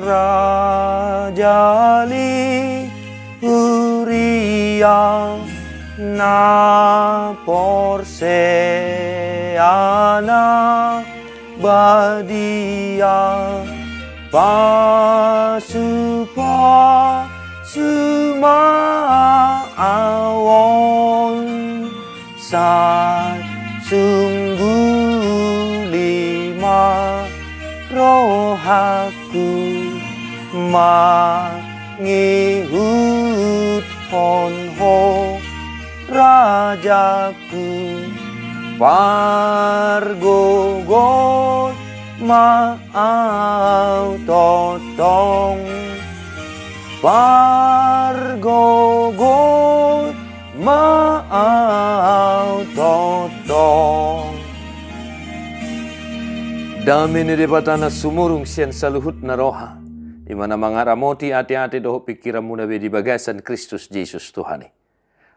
rajali huria na porseana badia pasupa sumaawon saat sungguh lima rohaku mangihut honho rajaku pargogot maau totong pargogot maau totong. Dami ni debatana sumurung sian saluhut na roha, di mana mangaramoti ati-ati doho pikiranmu nabi di bagasan Kristus Yesus Tuhan.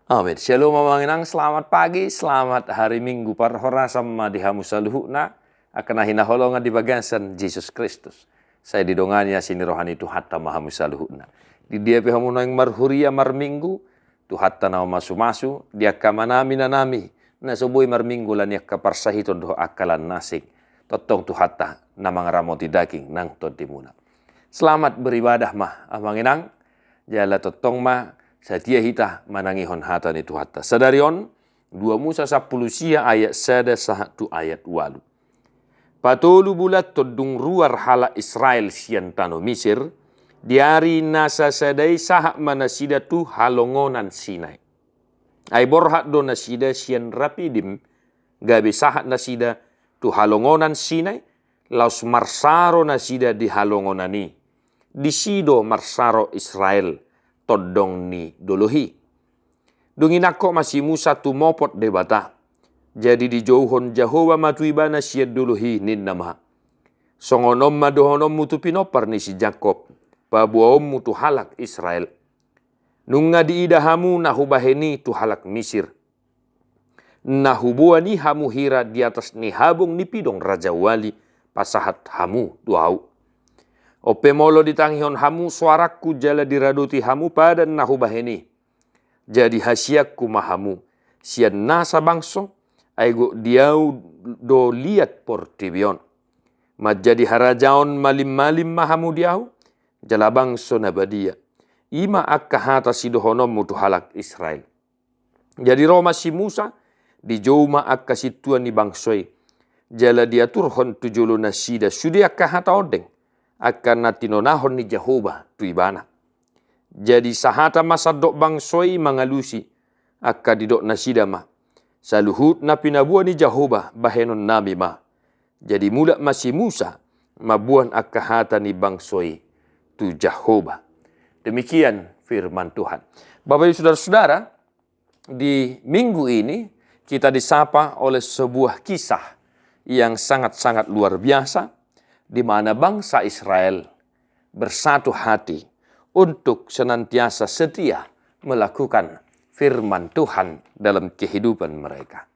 Amin. Shalom mamanginang, selamat pagi, selamat hari Minggu parhora sama dihamu saluhutna akan hinaholongan di bagasan Yesus Kristus. Saya didonganya sini rohani tu hatta mahamu saluhutna. Di dia pihamu nang marhuria mar Minggu, tu hatta na masu-masu, dia kamanami nanami, na subui mar Minggu lan yak kaparsahiton doho akalan nasik. Totong tu hatta namang ramoti daging nang tontimuna. Selamat beribadah mah amanginang. Jala totong mah setia hita manangihon hata ni tu hatta. Sadarion 2 Musa 10 sia ayat 1 sahatu ayat 8. Patolu bulat todung ruar hala Israel sian tano Misir. Diari nasa sadai sahak manasida tu halongonan Sinai. Ay borhat do nasida sian rapidim. Gabi sahat nasida tu halongonan Sinai, laus marsaro nasida di halongonani. Disido marsaro Israel, todong ni dolohi. Dunginako masih Musa tu mopot debata. Jadi di jauhon Jehovah matuibana siya dolohi nin nama. Songonom madohonom mutu pinopar ni si Jakob, pabuaom mutu halak Israel. Nunga diidahamu nahubaheni tu halak Misir. Nahubuani hamu hira di atas ni habung ni pidong Raja Wali pasahat hamu duau. Ope molo ditangihon hamu suaraku jala diraduti hamu pada nahubaheni. Jadi hasiakku mahamu sian nasa bangso aigo diau do liat portibion. Majadi harajaon malim-malim mahamu diau jala bangso nabadia. Ima akka hata sidohonom mutu halak Israel. Jadi Roma si Musa di joma akka situan ni bangsoi. Jala dia turhon tujulu nasida sudi akka hata odeng. Akka natinonahon ni Jehovah tuibana. Jadi sahata masa dok bangsoi mangalusi. Akka didok nasida ma. Saluhut na pinabuan ni Jehovah bahenon nabi ma. Jadi mula masih Musa mabuan akka hata ni bangsoi tu Jehovah. Demikian firman Tuhan. Bapak ibu saudara-saudara, di minggu ini kita disapa oleh sebuah kisah yang sangat-sangat luar biasa, di mana bangsa Israel bersatu hati untuk senantiasa setia melakukan firman Tuhan dalam kehidupan mereka.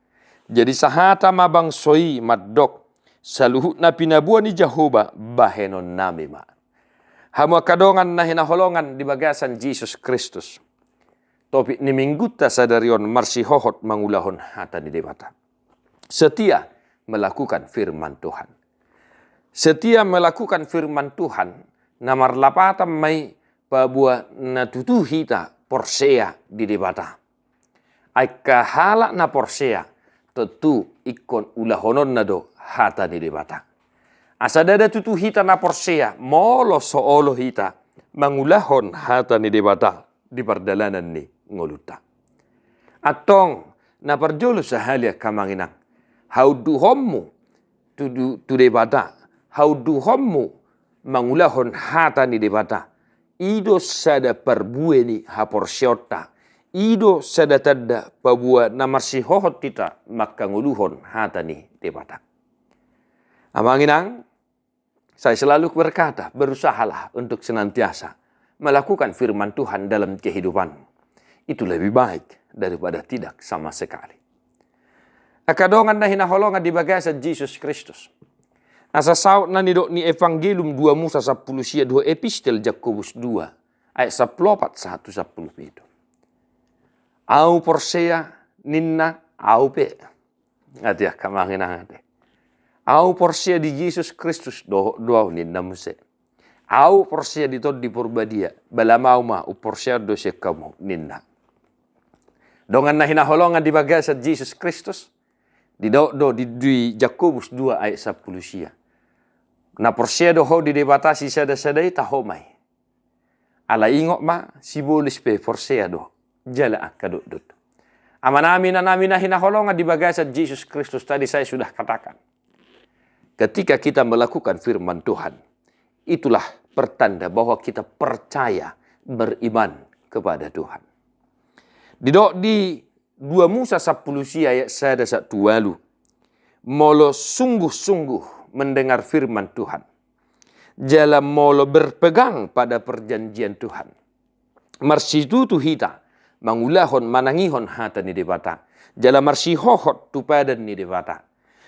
Jadi sahata mabang soi madok saluhut na pinabuan ni Jehovah bahenon nami ma. Hamu kadongan na hinaholongan di bagasan Yesus Kristus. Topik ni mingguta sadarion marsihohot mangulahon hata di debata. Setia melakukan firman Tuhan. Setia melakukan firman Tuhan. Namar lapatan may pabuat natutu hita porsea di debata. Ay kahala na porsea tentu ikon ulahonon na do hata di debata. Asadada tutu hita na porsea molo soolo hita mangulahon hata ni debata di perdalanan ni ngoluta. Atong na parjolo sa halia kamanginang. Hauduhommu tu debata. Hauduhommu mangulahon hata ni debata. Ido sada perbueni haporsiota. Ido sada tada pabua namarsihohot tita maka nguluhon hata ni debata. Amanginang, saya selalu berkata, berusahalah untuk senantiasa melakukan firman Tuhan dalam kehidupanmu. Itu lebih baik daripada tidak sama sekali. Akadongan na hinaholongan di bagasan Yesus Kristus. Asa saut na nidok ni Evangelium 2 Musa 10 sia 2 epistel Jakobus 2 ayat 14 1 10 Au porsea ninna au pe. Ngati kamangin ngati. Au porsea di Yesus Kristus doa ninna muse. Au porsea di tod di purbadia bala mau ma u porsea do se kamu ninna. Dongan na hinaholongan di bagasa Yesus Kristus di di Jakobus 2 ayat 10 sia. Na porsea do ho di debatasi sada-sadai tahomai. Ala ingok ma sibolis pe porsea do jala akadut. Amanami na hinaholongan di bagasa Yesus Kristus tadi saya sudah katakan. Ketika kita melakukan firman Tuhan, itulah pertanda bahwa kita percaya beriman kepada Tuhan. Di 2 Musa 10 ayat 1 walu. Molo sungguh-sungguh mendengar firman Tuhan. Jala molo berpegang pada perjanjian Tuhan. Marsitutu hita mangulahon manangihon hata ni debata. Jala marsihohot tupadan ni debata.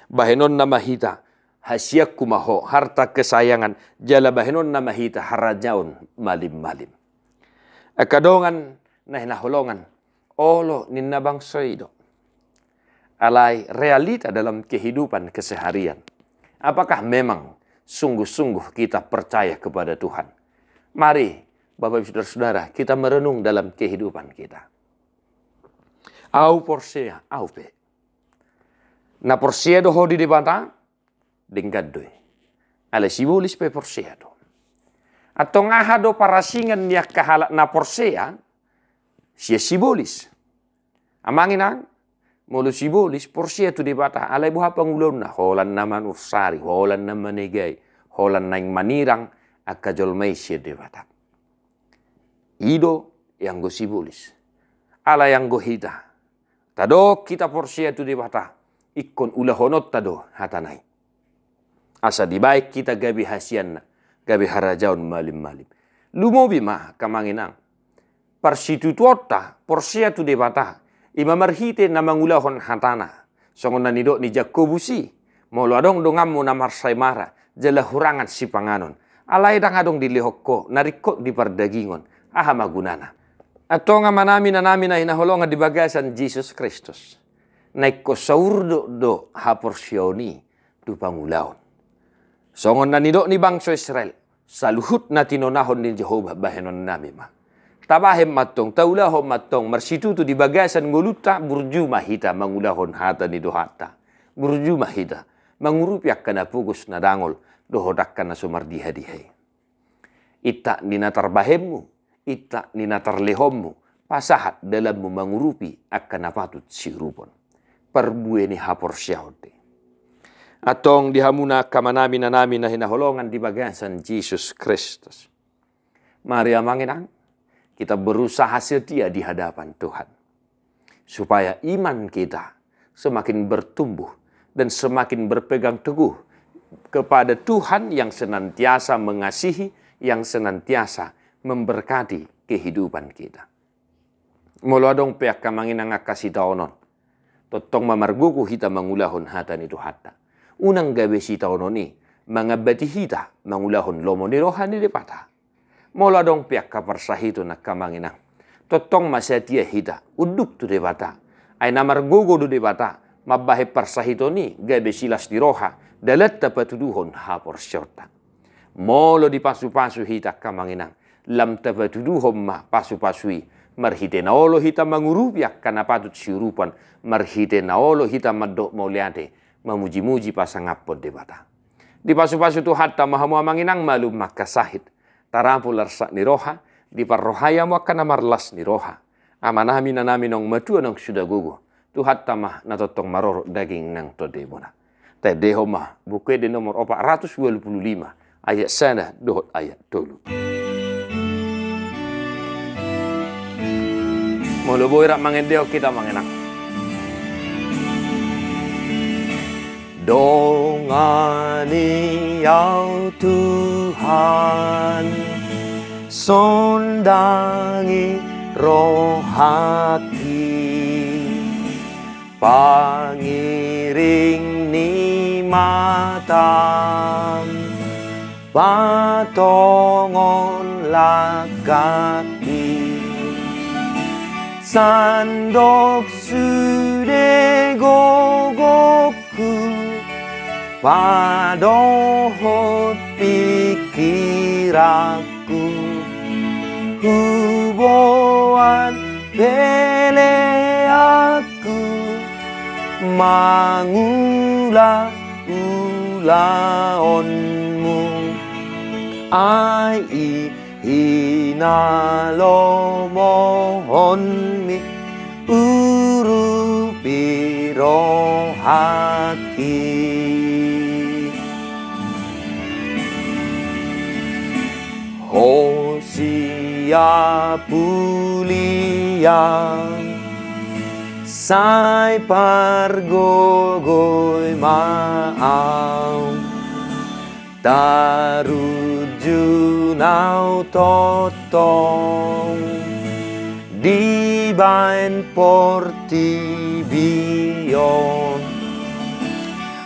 Bahenon nama hita hasiakku maho harta kesayangan. Jala bahenon nama hita harajaun malim-malim. Akadongan naholongan olo ninna bangsa ido. Alai realita dalam kehidupan keseharian. Apakah memang sungguh-sungguh kita percaya kepada Tuhan? Mari Bapak Ibu Saudara, kita merenung dalam kehidupan kita. Au porsea, au pe. Na porsea do hodi debata, denggadoi. Ala sibulis pe porsea do. Atau ngaha do parasingan niya kahalak na porsea, siya sibulis. Amanginang, mulu sibulis porsea tu debata alai buha pangulon na holan naman ursari holan naman negay holan naing manirang akajolmay siya debata ido yang go sibulis ala yang go hita tado kita porsea tu debata ikon ulahonot tado hatanay asa di baik kita gabi hasian gabi harajaun malim-malim lumobi mah kamanginang parsitutuota porsea tu debata ima marhite na mangulahon hatana. Songon na nidok ni Jakobusi. Molo adong dongamu na marsay mara. Jala hurangan si panganon. Alay dang adong dilihok narikot di pardagingon. Aha magunana. Ato nga manami na hinaholongan di bagasan Jesus Kristus. Naiko saurdo do haporsyoni tu pangulahon. Songon na nidok ni bangsa Israel. Saluhut na tinonahon ni Jehovah bahenon nami ma. Tabahem matong, taulahon matong, marsitutu di bagasan nguluta, burju mahita, mangulahon hata ni dohata. Burju mahita, mangurupiak ka na pugos na dangol, dohodak ka na sumardiha-dihay. Ita ninatar bahemmu, ita ninatar lehommu, pasahat dalammu mangurupi, akan napatut sirupon. Perbueni hapor syahote. Atong dihamuna kamanami na namin na hinaholongan di bagasan Jesus Kristus. Mari amanginang, kita berusaha setia di hadapan Tuhan. Supaya iman kita semakin bertumbuh dan semakin berpegang teguh kepada Tuhan yang senantiasa mengasihi, yang senantiasa memberkati kehidupan kita. Molo adong pihak kamanginang akasih taonon. Totong mamarguku hita mangulahon hatan itu hata. Unang gabe si taonon ni, mangabati hita mangulahon lomo ni rohani di patah. Mula dong pihak kaparsahito na kamanginang. Totong masetia hita. Uduk tu debata. Ay namar gugu du debata. Mabahe parsahito ni. Gabe silas di roha. Dalat tapatuduhon hapor syorta. Molo di pasu-pasu hita kamanginang. Lam tapatuduhon ma pasu-pasui. Marhite na olo hita mangurupiak. Kana patut siurupan. Marhite na olo hita madok mauliate. Mamuji-muji pasangapod debata. Di pasu-pasu tu hatta mahamu amanginang malum makasahit. Tarampu larsak ni roha, di parrohaya mo akan namarlas ni roha. Amanami na namin ang matua ng sudah gugu. Tuhat tamah natotong maroro daging ng tode mo na. Tadeho mah, bukwe di nomor 425, ayat sana, dohot ayat tolu. Muluboy rak mangedeo kita mangenak. Dongani yau Tuhan, sondangi roh hati, pangiring ni matam patongon lakaki sandok sude gogoku padohot pikiraku huboan pele aku mangula-ulaonmu ai hinalomohonmi urupiro haki Hosia pulia sai pargogoi maau tarujunau totong di bain portibion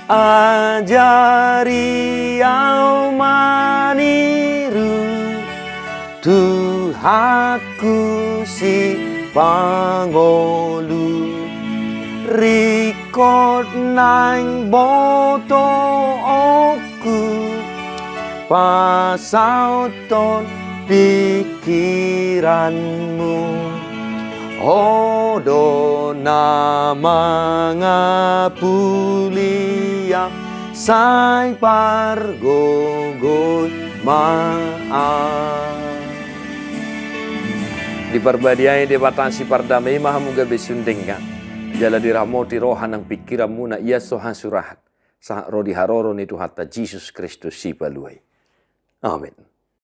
ajari au maniru Tuhaku si pangolu rikot nang boto oku pasauton pikiranmu odo nama ngapulia sai pargogoy maaf Diparbadiai debatasi pardamai mahamuga besundengga. Jala dirahmoti rohan ang pikiranmu na iya sohan surahat. Sa rodi haroro ni Tuhan Yesus Kristus si paluay. Amin.